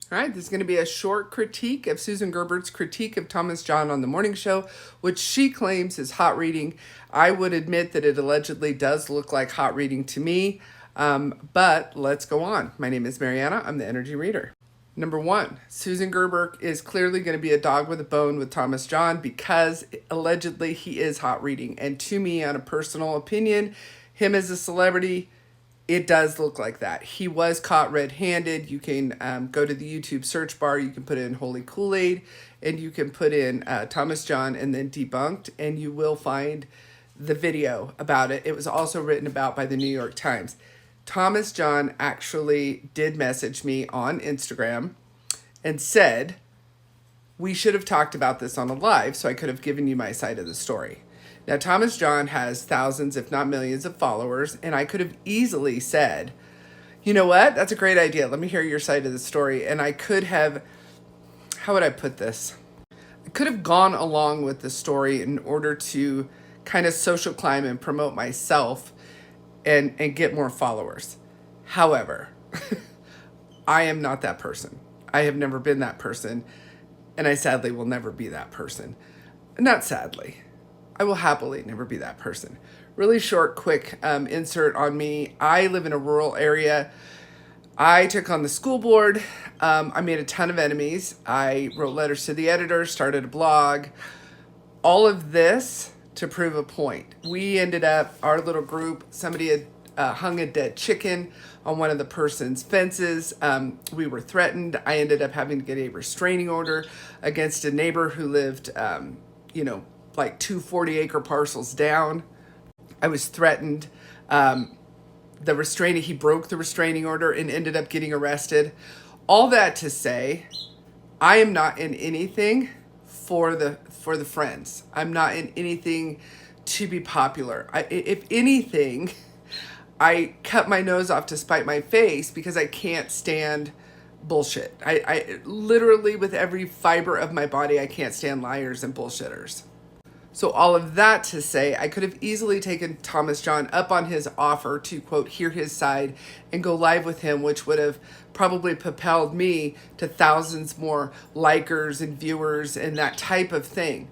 All right, this is going to be a short critique of Susan Gerbert's critique of Thomas John on the morning show, which she claims is hot reading. I would admit that it allegedly does look like hot reading to me, but let's go on. My name is Mariana. I'm the Energy Reader. Number one, Susan Gerbert is clearly going to be a dog with a bone with Thomas John because allegedly he is hot reading. And to me, on a personal opinion, him as a celebrity, it does look like that. He was caught red-handed. You can go to the YouTube search bar. You can put in Holy Kool-Aid, and you can put in Thomas John and then debunked, and you will find the video about it. It was also written about by the New York Times. Thomas John actually did message me on Instagram and said, we should have talked about this on a live so I could have given you my side of the story. Now, Thomas John has thousands, if not millions, of followers, and I could have easily said, you know what? That's a great idea. Let me hear your side of the story. And I could have, how would I put this? I could have gone along with the story in order to kind of social climb and promote myself and get more followers. However, I am not that person. I have never been that person, and I sadly will never be that person. Not sadly. I will happily never be that person. Really short, quick insert on me. I live in a rural area. I took on the school board. I made a ton of enemies. I wrote letters to the editor, started a blog. All of this to prove a point. We ended up, our little group, somebody had hung a dead chicken on one of the person's fences. We were threatened. I ended up having to get a restraining order against a neighbor who lived, like 2 40-acre parcels down. I was threatened. He broke the restraining order and ended up getting arrested. All that to say, I am not in anything for the friends. I'm not in anything to be popular. If anything, I cut my nose off to spite my face because I can't stand bullshit. I literally, with every fiber of my body, I can't stand liars and bullshitters. So all of that to say, I could have easily taken Thomas John up on his offer to, quote, hear his side and go live with him, which would have probably propelled me to thousands more likers and viewers and that type of thing.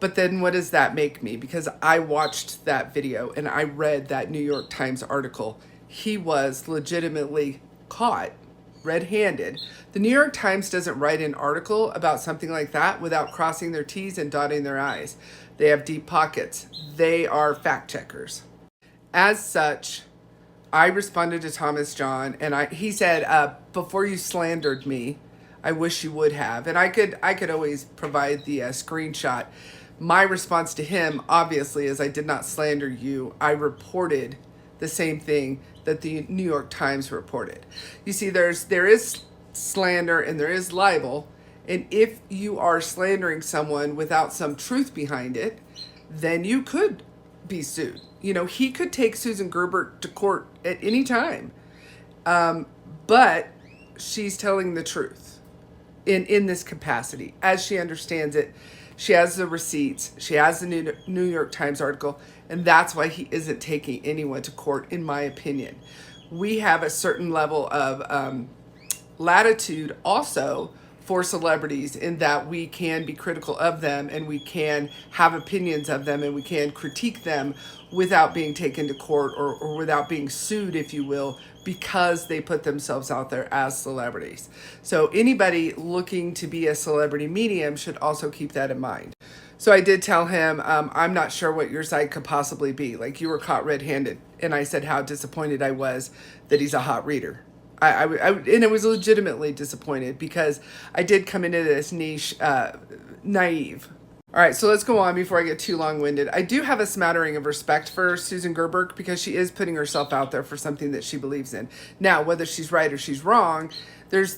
But then what does that make me? Because I watched that video and I read that New York Times article. He was legitimately caught red-handed. The New York Times doesn't write an article about something like that without crossing their T's and dotting their I's. They have deep pockets. They are fact checkers. As such, I responded to Thomas John and he said, before you slandered me, I wish you would have. And I could always provide the screenshot. My response to him, obviously, is I did not slander you. I reported the same thing that the New York Times reported. You see, there is slander and there is libel. And if you are slandering someone without some truth behind it, then you could be sued. You know, he could take Susan Gerbert to court at any time. But she's telling the truth in this capacity. As she understands it, she has the receipts. She has the New York Times article. And that's why he isn't taking anyone to court, in my opinion. We have a certain level of latitude also for celebrities in that we can be critical of them and we can have opinions of them and we can critique them without being taken to court or without being sued, if you will, because they put themselves out there as celebrities. So anybody looking to be a celebrity medium should also keep that in mind. So I did tell him, I'm not sure what your side could possibly be. Like, you were caught red-handed. And I said how disappointed I was that he's a hot reader. And I was legitimately disappointed because I did come into this niche naive. All right, so let's go on before I get too long-winded. I do have a smattering of respect for Susan Gerbert because she is putting herself out there for something that she believes in. Now, whether she's right or she's wrong, there's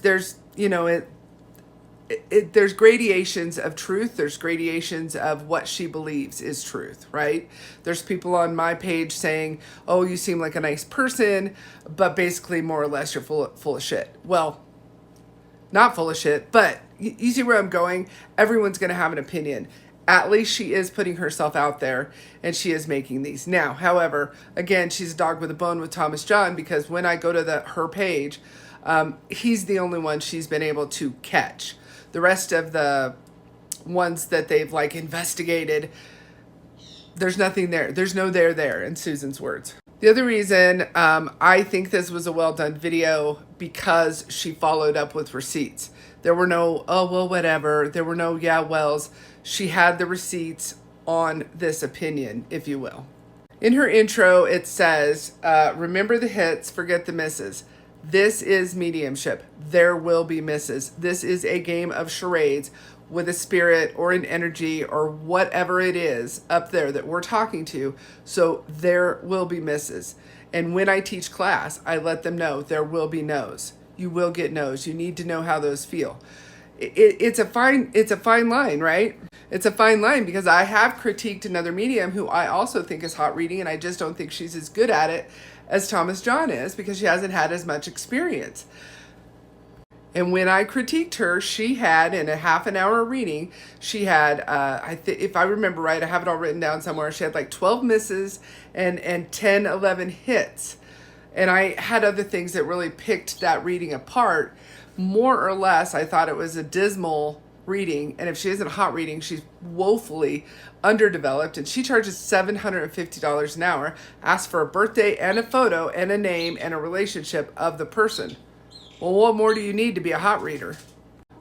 gradations of truth. There's gradations of what she believes is truth, right? There's people on my page saying, oh, you seem like a nice person, but basically more or less you're full of shit. Well, not full of shit, but you see where I'm going? Everyone's going to have an opinion. At least she is putting herself out there and she is making these. Now, however, again, she's a dog with a bone with Thomas John because when I go to her page, He's the only one she's been able to catch. The rest of the ones that they've like investigated, there's nothing there. There's no there, in Susan's words. The other reason I think this was a well done video, because she followed up with receipts. There were no, oh, well, whatever. There were no, yeah, wells. She had the receipts on this opinion, if you will. In her intro, it says, remember the hits, forget the misses. This is mediumship. There will be misses. This is a game of charades with a spirit or an energy or whatever it is up there that we're talking to. So there will be misses. And when I teach class, I let them know there will be no's. You will get no's. You need to know how those feel. It's a fine line, right? It's a fine line, because I have critiqued another medium who I also think is hot reading, and I just don't think she's as good at it as Thomas John is, because she hasn't had as much experience. And when I critiqued her, she had, in a half an hour reading, she had, if I remember right, I have it all written down somewhere, she had like 12 misses and 10, 11 hits. And I had other things that really picked that reading apart. More or less, I thought it was a dismal reading. And if she isn't hot reading, she's woefully underdeveloped. And she charges $750 an hour, asks for a birthday and a photo and a name and a relationship of the person. Well, what more do you need to be a hot reader?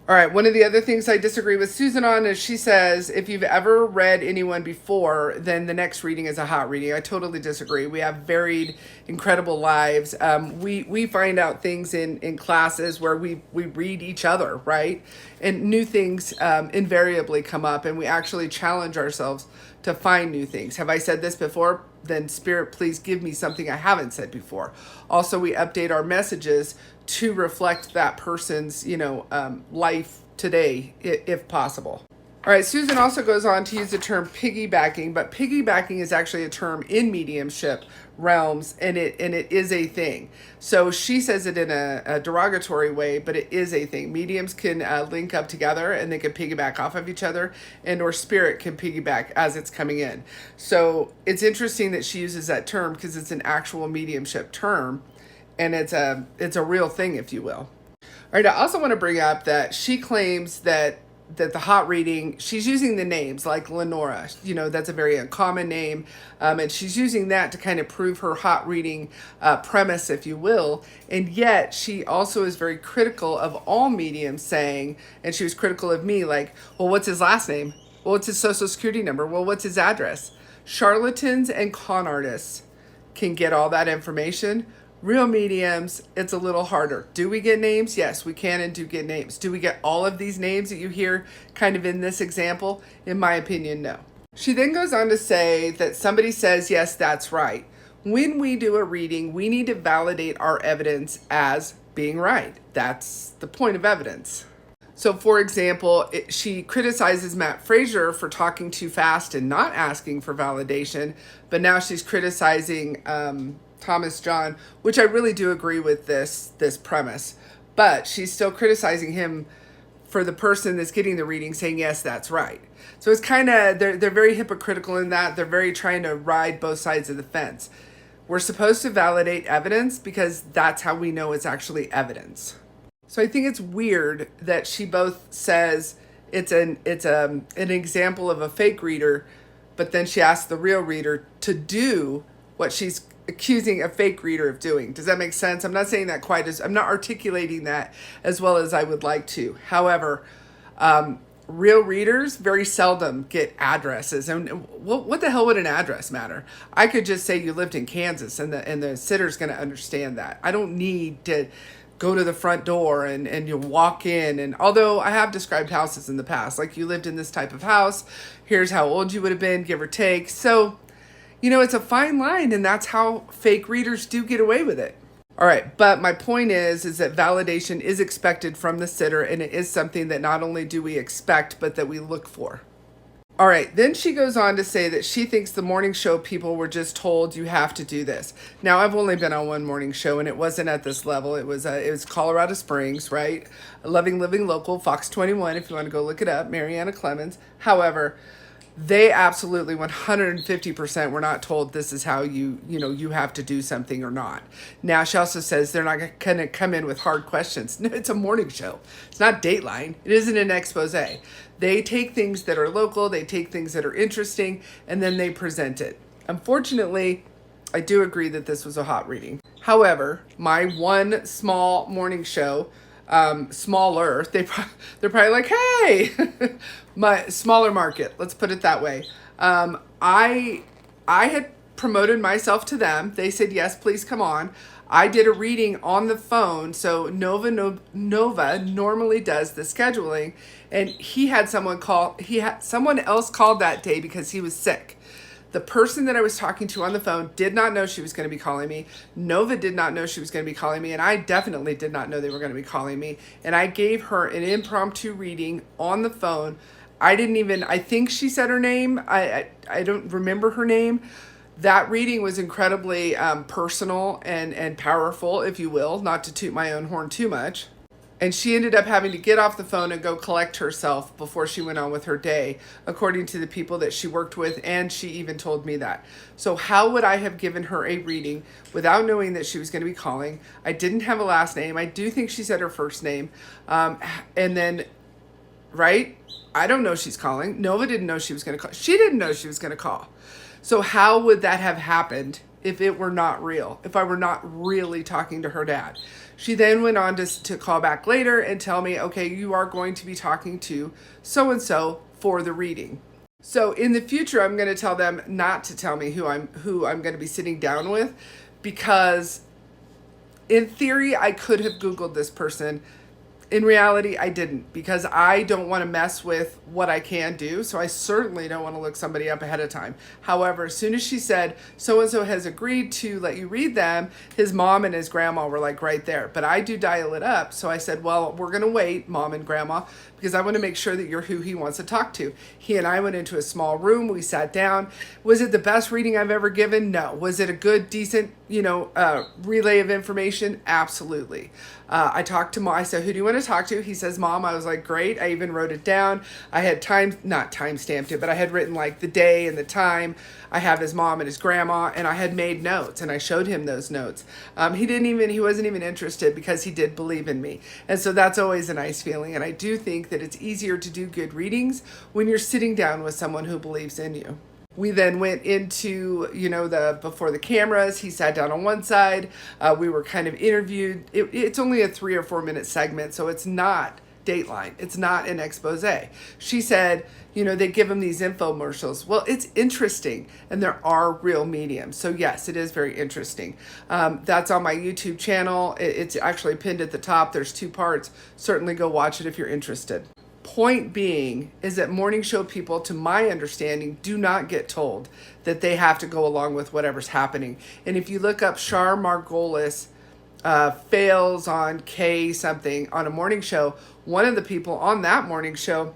All right, one of the other things I disagree with Susan on is she says, if you've ever read anyone before, then the next reading is a hot reading. I totally disagree. We have varied, incredible lives. We find out things in classes where we read each other, right? And new things invariably come up, and we actually challenge ourselves to find new things. Have I said this before? Then Spirit, please give me something I haven't said before. Also, we update our messages to reflect that person's, life today, if possible. All right, Susan also goes on to use the term piggybacking, but piggybacking is actually a term in mediumship realms, and it is a thing. So she says it in a derogatory way, but it is a thing. Mediums can link up together, and they can piggyback off of each other, and or spirit can piggyback as it's coming in. So it's interesting that she uses that term, because it's an actual mediumship term, and it's a real thing, if you will. All right, I also want to bring up that she claims that the hot reading, she's using the names like Lenora, that's a very uncommon name. And she's using that to kind of prove her hot reading premise, if you will. And yet she also is very critical of all mediums, saying, and she was critical of me, like, well, what's his last name? Well, what's his social security number? Well, what's his address? Charlatans and con artists can get all that information. Real mediums, it's a little harder. Do we get names? Yes, we can and do get names. Do we get all of these names that you hear kind of in this example? In my opinion, no. She then goes on to say that somebody says, yes, that's right. When we do a reading, we need to validate our evidence as being right. That's the point of evidence. So, for example, she criticizes Matt Frazier for talking too fast and not asking for validation, but now she's criticizing Thomas John, which I really do agree with this premise, but she's still criticizing him for the person that's getting the reading, saying, yes, that's right. So it's kind of, they're very hypocritical in that. They're very trying to ride both sides of the fence. We're supposed to validate evidence because that's how we know it's actually evidence. So I think it's weird that she both says it's an example of a fake reader, but then she asks the real reader to do what she's accusing a fake reader of doing. Does that make sense? I'm not saying that I'm not articulating that as well as I would like to. However, real readers very seldom get addresses. And what the hell would an address matter? I could just say you lived in Kansas, and the sitter's going to understand that. I don't need to go to the front door and you walk in. And although I have described houses in the past, like you lived in this type of house, here's how old you would have been, give or take. So, it's a fine line, and that's how fake readers do get away with it. All right, but my point is that validation is expected from the sitter, and it is something that not only do we expect, but that we look for. All right, then she goes on to say that she thinks the morning show people were just told you have to do this. Now, I've only been on one morning show, and it wasn't at this level. It was Colorado Springs, right? Loving Living Local, Fox 21, if you want to go look it up, Mariana Clemens. However, They absolutely 150% were not told this is how you have to do something or not. Now, she also says they're not going to come in with hard questions. No, it's a morning show. It's not Dateline. It isn't an expose. They take things that are local, they take things that are interesting, and then they present it. Unfortunately, I do agree that this was a hot reading. However, my one small morning show, smaller, they're probably like, hey, my smaller market, let's put it that way. I had promoted myself to them. They said, yes, please come on. I did a reading on the phone. So Nova normally does the scheduling, and he had someone else called that day because he was sick. The person that I was talking to on the phone did not know she was going to be calling me. Nova did not know she was going to be calling me, and I definitely did not know they were going to be calling me. And I gave her an impromptu reading on the phone. I think she said her name. I don't remember her name. That reading was incredibly personal and powerful, if you will, not to toot my own horn too much. And she ended up having to get off the phone and go collect herself before she went on with her day, according to the people that she worked with, and she even told me that. So how would I have given her a reading without knowing that she was going to be calling? I didn't have a last name. I do think she said her first name. And then, right? I don't know she's calling. Nova didn't know she was going to call. She didn't know she was going to call. So how would that have happened if it were not real, if I were not really talking to her dad? She then went on to call back later and tell me, okay, you are going to be talking to so-and-so for the reading. So in the future, I'm going to tell them not to tell me who I'm going to be sitting down with, because in theory, I could have Googled this person. In reality, I didn't, because I don't want to mess with what I can do. So I certainly don't want to look somebody up ahead of time. However, as soon as she said, so-and-so has agreed to let you read them, his mom and his grandma were like right there. But I do dial it up. So I said, well, we're going to wait, mom and grandma, because I want to make sure that you're who he wants to talk to. He and I went into a small room. We sat down. Was it the best reading I've ever given? No. Was it a good, decent, relay of information? Absolutely. I talked to Mom. I said, who do you want to talk to? He says, Mom. I was like, great. I even wrote it down. I had not time stamped it, but I had written like the day and the time. I have his mom and his grandma, and I had made notes, and I showed him those notes. He wasn't even interested, because he did believe in me. And so that's always a nice feeling. And I do think that it's easier to do good readings when you're sitting down with someone who believes in you. We then went into, before the cameras. He sat down on one side. We were kind of interviewed. It's only a 3 or 4 minute segment, so it's not Dateline. It's not an expose. She said, they give them these infomercials. Well, it's interesting, and there are real mediums. So yes, it is very interesting. That's on my YouTube channel. It's actually pinned at the top. There's 2 parts. Certainly go watch it if you're interested. Point being is that morning show people, to my understanding, do not get told that they have to go along with whatever's happening. And if you look up Char Margolis fails on K something on a morning show, one of the people on that morning show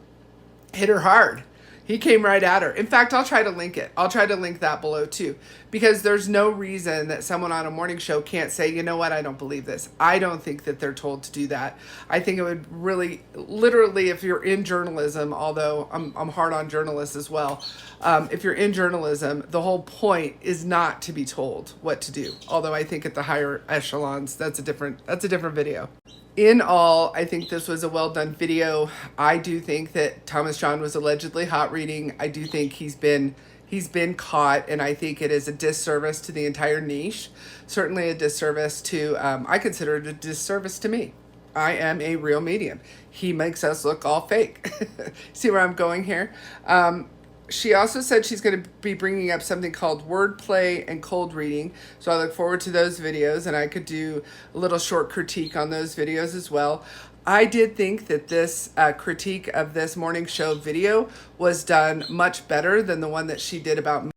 hit her hard. He came right at her. In fact, I'll try to link it. I'll try to link that below too, because there's no reason that someone on a morning show can't say, you know what, I don't believe this. I don't think that they're told to do that. I think it would really, literally, if you're in journalism, although I'm hard on journalists as well, if you're in journalism, the whole point is not to be told what to do. Although I think at the higher echelons, that's a different video. In all, I think this was a well done video. I do think that Thomas John was allegedly hot reading. I do think he's been caught, and I think it is a disservice to the entire niche. Certainly a disservice to, I consider it a disservice to me. I am a real medium. He makes us look all fake. See where I'm going here? She also said she's going to be bringing up something called wordplay and cold reading. So I look forward to those videos, and I could do a little short critique on those videos as well. I did think that this critique of this morning show video was done much better than the one that she did about me.